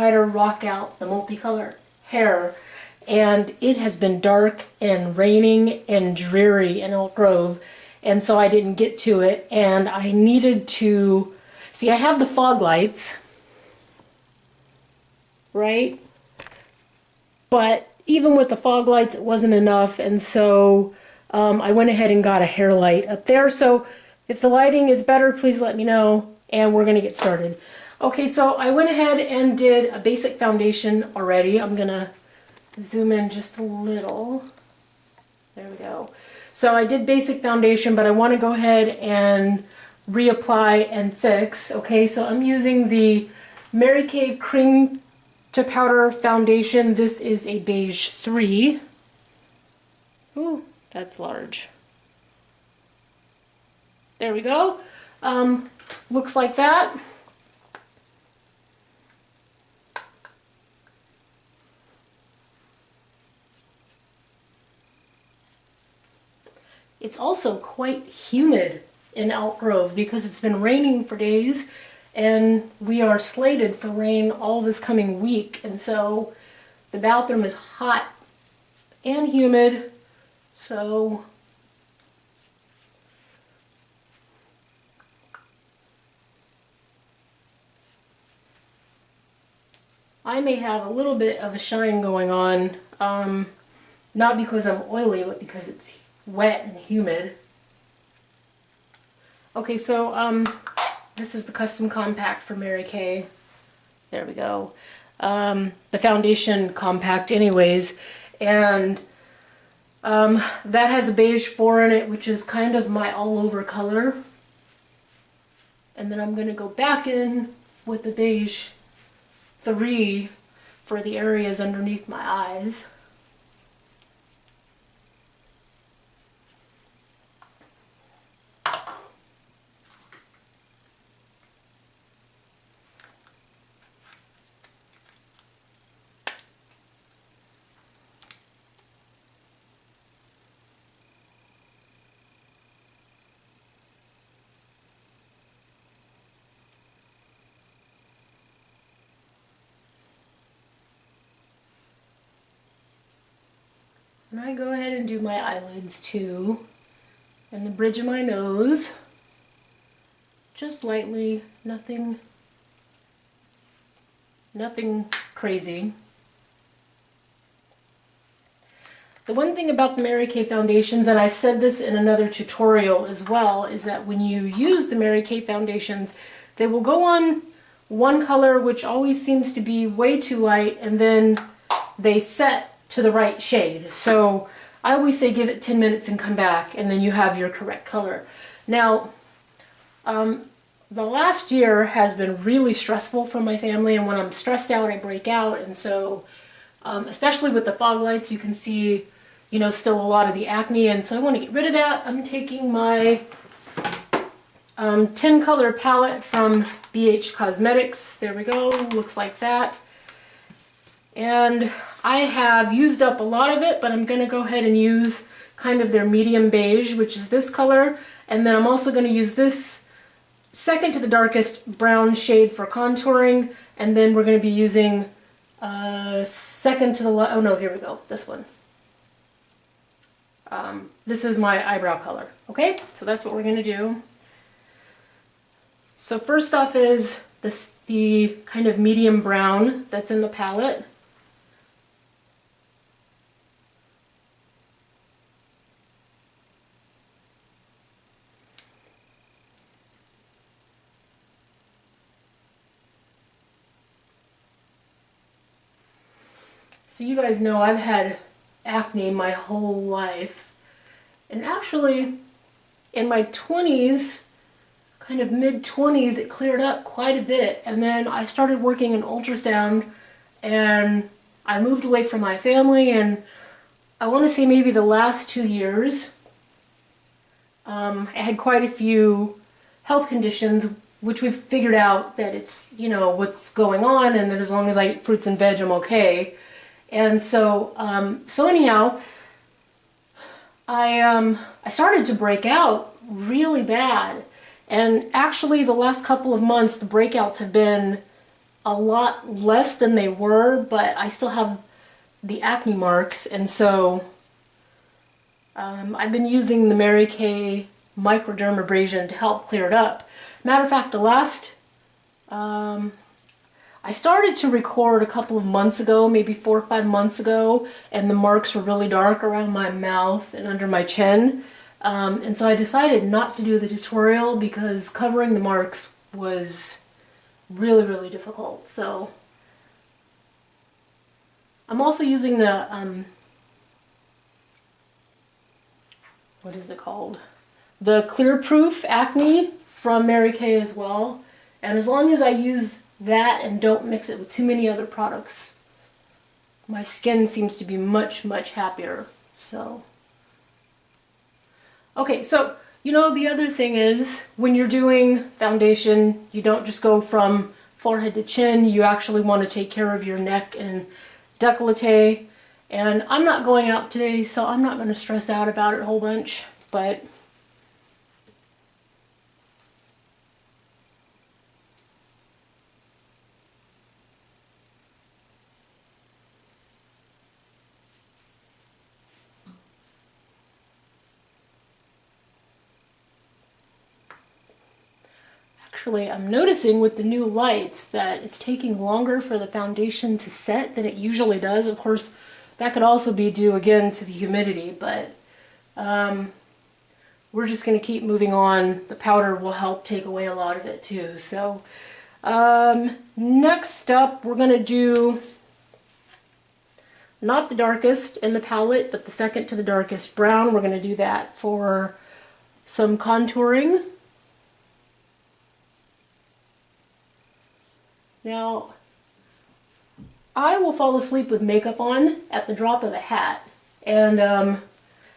try to rock out the multicolor hair. And it has been dark and raining and dreary in Elk Grove, and so I didn't get to it. And I needed to see, I have the fog lights, right? But even with the fog lights, it wasn't enough, and so I went ahead and got a hair light up there. So if the lighting is better, please let me know, and we're gonna get started. Okay, so I went ahead and did a basic foundation already. I'm gonna zoom in just a little. There we go. So I did basic foundation, but I want to go ahead and reapply and fix. Okay, so I'm using the Mary Kay Cream to Powder Foundation. This is a beige 3. Ooh, that's large. There we go. Looks like that. It's also quite humid in Elk Grove because it's been raining for days, and we are slated for rain all this coming week, and so the bathroom is hot and humid. So I may have a little bit of a shine going on, not because I'm oily, but because it's wet and humid. Okay, so this is the custom compact for Mary Kay. There we go. The foundation compact anyways, and that has a beige 4 in it, which is kind of my all over color. And then I'm going to go back in with the beige 3 for the areas underneath my eyes. And I go ahead and do my eyelids too, and the bridge of my nose, just lightly, nothing crazy. The one thing about the Mary Kay foundations, and I said this in another tutorial as well, is that when you use the Mary Kay foundations, they will go on one color, which always seems to be way too light, and then they set to the right shade. So I always say give it 10 minutes and come back, and then you have your correct color. Now, the last year has been really stressful for my family, and when I'm stressed out, I break out, and so especially with the fog lights, you can see, you know, still a lot of the acne, and so I want to get rid of that. I'm taking my 10 color palette from BH Cosmetics. There we go, looks like that. And I have used up a lot of it, but I'm going to go ahead and use kind of their medium beige, which is this color, and then I'm also going to use this second to the darkest brown shade for contouring, and then we're going to be using second to the oh no, here we go, this one. This is my eyebrow color. Okay, so that's what we're going to do. So first off is the kind of medium brown that's in the palette. So you guys know I've had acne my whole life, and actually in my 20s, kind of mid-20s, it cleared up quite a bit, and then I started working in ultrasound, and I moved away from my family, and I want to say maybe the last 2 years, I had quite a few health conditions, which we've figured out that it's, you know, what's going on, and that as long as I eat fruits and veg, I'm okay. And so, anyhow, I started to break out really bad, and actually the last couple of months the breakouts have been a lot less than they were, but I still have the acne marks, and so I've been using the Mary Kay microdermabrasion to help clear it up. Matter of fact, the last I started to record a couple of months ago, maybe 4 or 5 months ago, and the marks were really dark around my mouth and under my chin. And so I decided not to do the tutorial because covering the marks was really, really difficult. So I'm also using the, what is it called? The Clear Proof Acne from Mary Kay as well. And as long as I use that and don't mix it with too many other products, my skin seems to be much, much happier. So, okay, so, you know, the other thing is when you're doing foundation, you don't just go from forehead to chin. You actually want to take care of your neck and décolleté. And I'm not going out today, so I'm not going to stress out about it a whole bunch, but actually, I'm noticing with the new lights that it's taking longer for the foundation to set than it usually does. Of course, that could also be due again to the humidity, but we're just going to keep moving on. The powder will help take away a lot of it too. So next up, we're going to do not the darkest in the palette, but the second to the darkest brown. We're going to do that for some contouring. Now, I will fall asleep with makeup on at the drop of a hat, and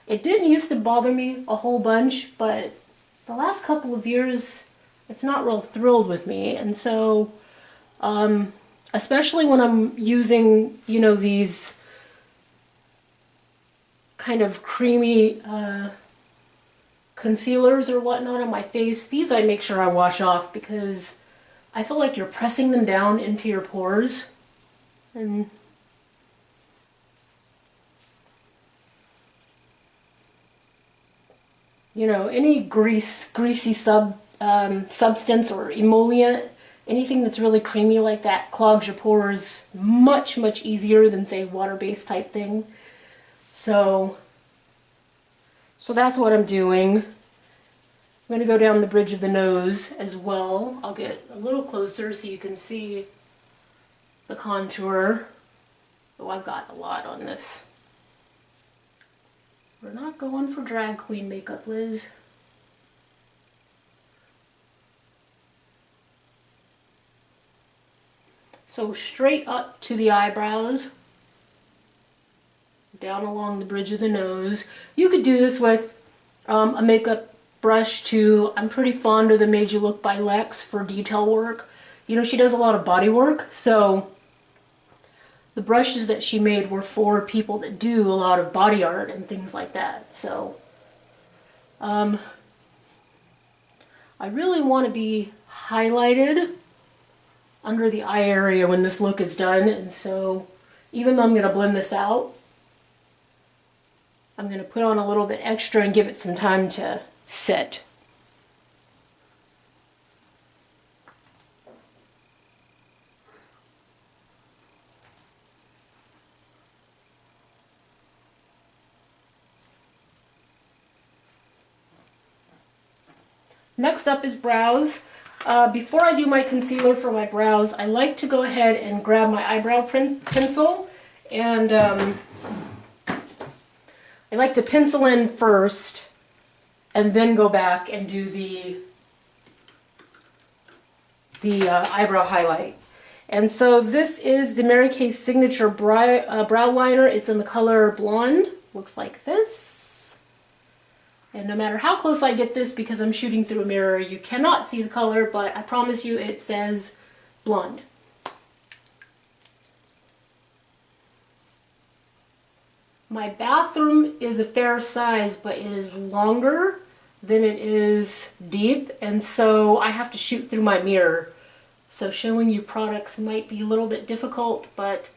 it didn't used to bother me a whole bunch, but the last couple of years it's not real thrilled with me. And so especially when I'm using, you know, these kind of creamy concealers or whatnot on my face, these I make sure I wash off because I feel like you're pressing them down into your pores. And you know, any greasy substance or emollient, anything that's really creamy like that clogs your pores much, much easier than, say, water-based type thing. So that's what I'm doing. I'm going to go down the bridge of the nose as well. I'll get a little closer so you can see the contour. Oh, I've got a lot on this. We're not going for drag queen makeup, Liz. So straight up to the eyebrows, down along the bridge of the nose. You could do this with a makeup brush too. I'm pretty fond of the Made You Look by Lex for detail work. You know, she does a lot of body work, so the brushes that she made were for people that do a lot of body art and things like that. So I really want to be highlighted under the eye area when this look is done, and so even though I'm going to blend this out, I'm going to put on a little bit extra and give it some time to set. Next up is brows. Before I do my concealer for my brows, I like to go ahead and grab my eyebrow pencil, and I like to pencil in first and then go back and do the eyebrow highlight. And so this is the Mary Kay Signature brow liner. It's in the color Blonde. Looks like this. And no matter how close I get this, because I'm shooting through a mirror, you cannot see the color, but I promise you it says Blonde. My bathroom is a fair size, but it is longer than it is deep, and so I have to shoot through my mirror So showing you products might be a little bit difficult, but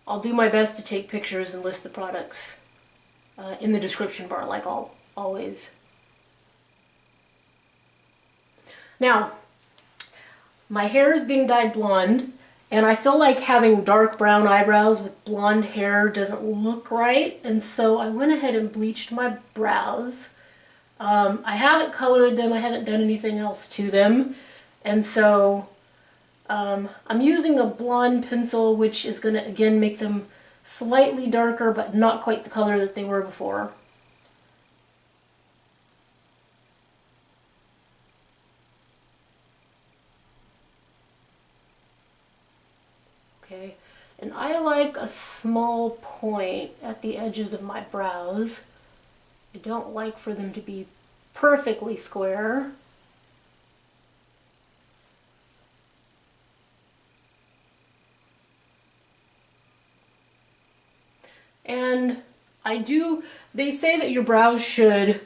I'll do my best to take pictures and list the products in the description bar, like always. Now, my hair is being dyed blonde, and I feel like having dark brown eyebrows with blonde hair doesn't look right, and so I went ahead and bleached my brows. I haven't colored them, I haven't done anything else to them, and so I'm using a blonde pencil, which is going to again make them slightly darker, but not quite the color that they were before. Okay, and I like a small point at the edges of my brows. I don't like for them to be perfectly square. And they say that your brows should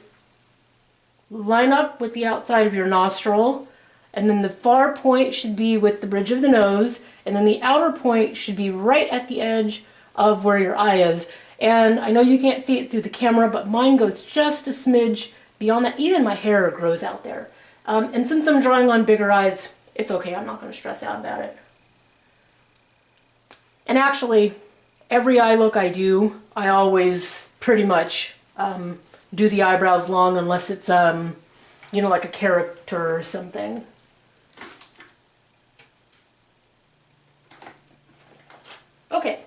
line up with the outside of your nostril, and then the far point should be with the bridge of the nose, and then the outer point should be right at the edge of where your eye is. And I know you can't see it through the camera, but mine goes just a smidge beyond that. Even my hair grows out there. And since I'm drawing on bigger eyes, it's okay. I'm not going to stress out about it. And actually, every eye look I do, I always pretty much do the eyebrows long, unless it's, you know, like a character or something. Okay,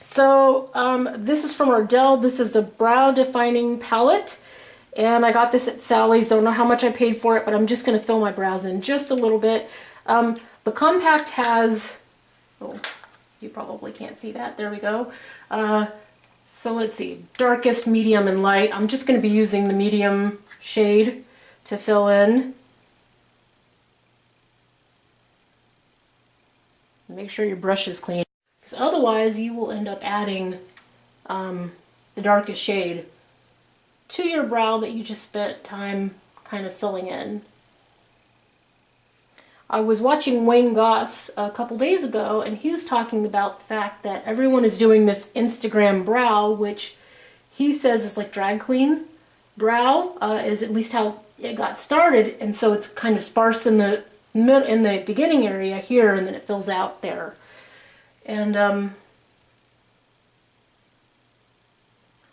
so this is from Ardelle. This is the Brow Defining Palette, and I got this at Sally's. Don't know how much I paid for it, but I'm just going to fill my brows in just a little bit. The compact has, oh, you probably can't see that. There we go. So let's see, darkest, medium, and light. I'm just going to be using the medium shade to fill in. Make sure your brush is clean, because otherwise you will end up adding the darkest shade to your brow that you just spent time kind of filling in. I was watching Wayne Goss a couple days ago, and he was talking about the fact that everyone is doing this Instagram brow, which he says is like drag queen brow, is at least how it got started, and so it's kind of sparse in the beginning area here, and then it fills out there. And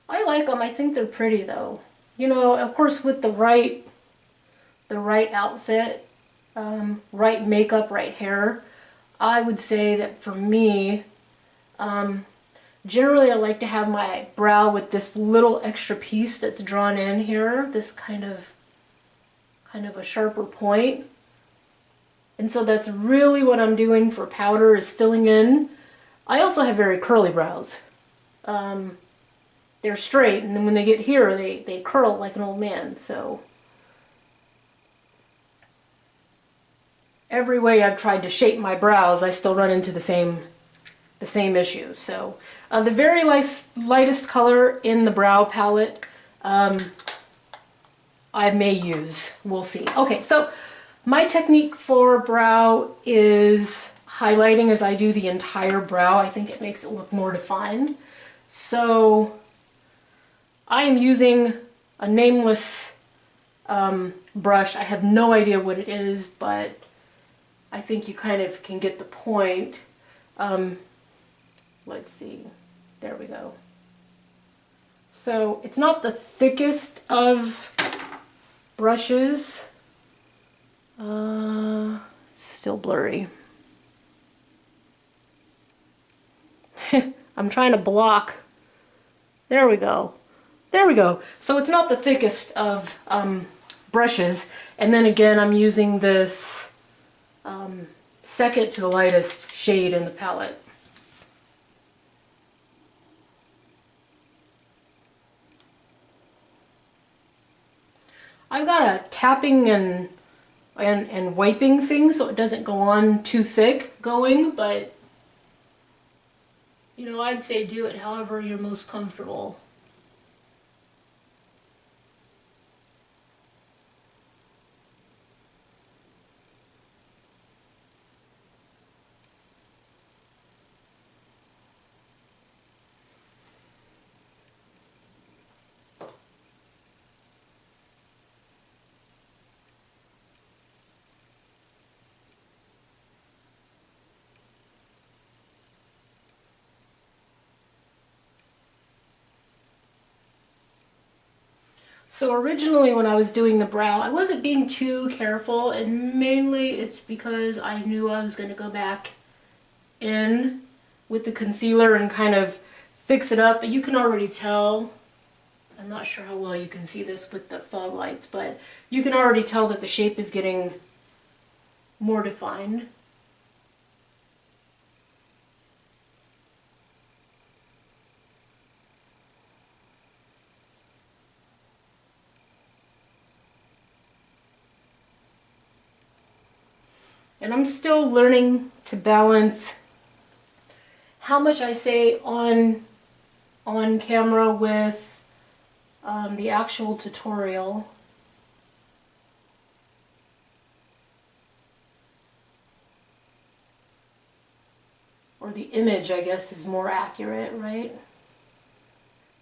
I like them. I think they're pretty though. You know, of course, with the right outfit, right makeup, right hair, I would say that for me, generally I like to have my brow with this little extra piece that's drawn in here, this kind of a sharper point. And so that's really what I'm doing for powder, is filling in. I also have very curly brows. They're straight, and then when they get here, they curl like an old man, so every way I've tried to shape my brows, I still run into the same issue. So the very lightest color in the brow palette I may use. We'll see. Okay, so my technique for brow is highlighting as I do the entire brow. I think it makes it look more defined. So I am using a nameless brush. I have no idea what it is, but I think you kind of can get the point. Let's see. There we go. So it's not the thickest of brushes. It's still blurry. I'm trying to block. There we go. There we go. So it's not the thickest of brushes. And then again, I'm using this second to the lightest shade in the palette. I've got a tapping and wiping thing so it doesn't go on too thick going, but you know, I'd say do it however you're most comfortable. So originally when I was doing the brow, I wasn't being too careful, and mainly it's because I knew I was going to go back in with the concealer and kind of fix it up. But you can already tell, I'm not sure how well you can see this with the fog lights, but you can already tell that the shape is getting more defined. And I'm still learning to balance how much I say on camera with the actual tutorial. Or the image, I guess, is more accurate, right?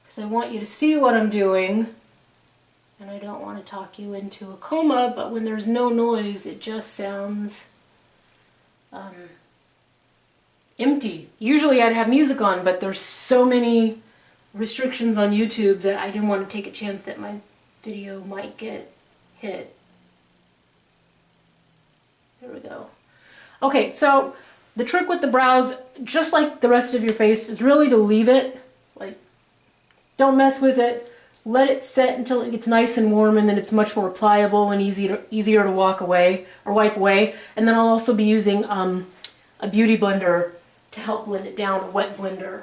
Because I want you to see what I'm doing, and I don't want to talk you into a coma, but when there's no noise, it just sounds empty. Usually I'd have music on, but there's so many restrictions on YouTube that I didn't want to take a chance that my video might get hit. There we go. Okay, so the trick with the brows, just like the rest of your face, is really to leave it. Like, don't mess with it. Let it set until it gets nice and warm, and then it's much more pliable and easier to walk away or wipe away. And then I'll also be using a beauty blender to help blend it down, a wet blender.